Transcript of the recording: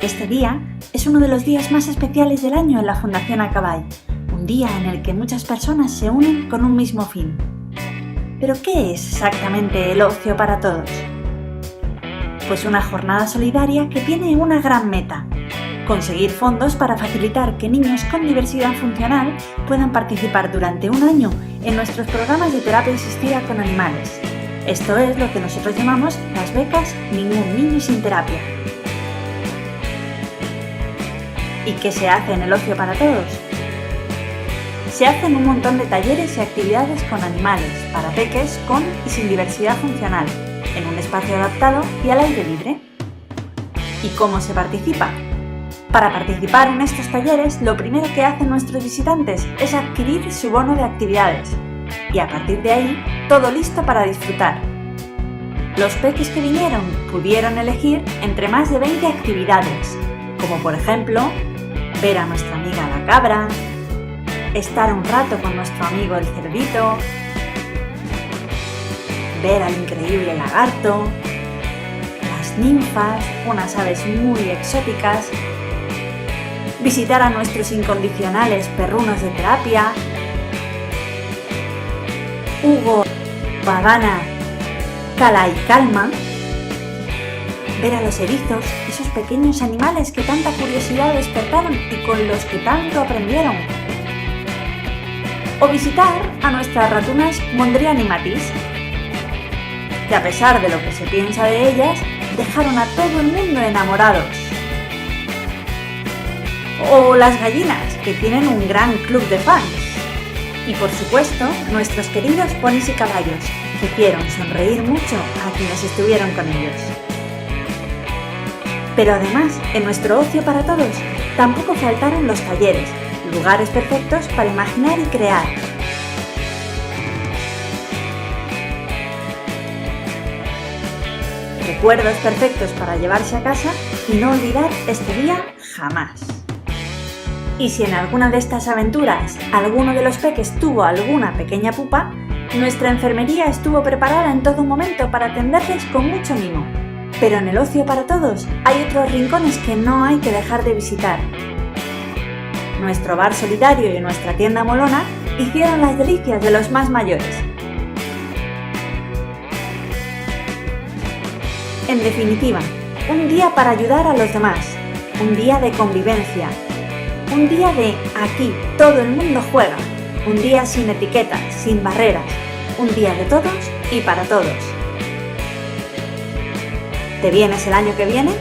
Este día es uno de los días más especiales del año en la Fundación Acabay, un día en el que muchas personas se unen con un mismo fin. ¿Pero qué es exactamente el ocio para todos? Pues una jornada solidaria que tiene una gran meta: conseguir fondos para facilitar que niños con diversidad funcional puedan participar durante un año en nuestros programas de terapia asistida con animales. Esto es lo que nosotros llamamos las becas Ningún Niño Sin Terapia. ¿Y qué se hace en el ocio para todos? Se hacen un montón de talleres y actividades con animales, para peques con y sin diversidad funcional, en un espacio adaptado y al aire libre. ¿Y cómo se participa? Para participar en estos talleres, lo primero que hacen nuestros visitantes es adquirir su bono de actividades. Y a partir de ahí, todo listo para disfrutar. Los peques que vinieron pudieron elegir entre más de 20 actividades, como por ejemplo, ver a nuestra amiga la cabra, estar un rato con nuestro amigo el cerdito, ver al increíble lagarto, las ninfas, unas aves muy exóticas, visitar a nuestros incondicionales perrunos de terapia, Hugo, Pagana, Cala y Calma, ver a los erizos, esos pequeños animales que tanta curiosidad despertaron y con los que tanto aprendieron. O visitar a nuestras ratunas Mondrian y Matisse, que a pesar de lo que se piensa de ellas, dejaron a todo el mundo enamorados. O las gallinas, que tienen un gran club de fans. Y por supuesto, nuestros queridos ponis y caballos, que hicieron sonreír mucho a quienes estuvieron con ellos. Pero además, en nuestro ocio para todos, tampoco faltaron los talleres, lugares perfectos para imaginar y crear. Recuerdos perfectos para llevarse a casa y no olvidar este día jamás. Y si en alguna de estas aventuras alguno de los peques tuvo alguna pequeña pupa, nuestra enfermería estuvo preparada en todo momento para atenderles con mucho mimo. Pero en el ocio para todos hay otros rincones que no hay que dejar de visitar. Nuestro bar solidario y nuestra tienda molona hicieron las delicias de los más mayores. En definitiva, un día para ayudar a los demás, un día de convivencia, un día de aquí todo el mundo juega, un día sin etiquetas, sin barreras, un día de todos y para todos. ¿Te vienes el año que viene?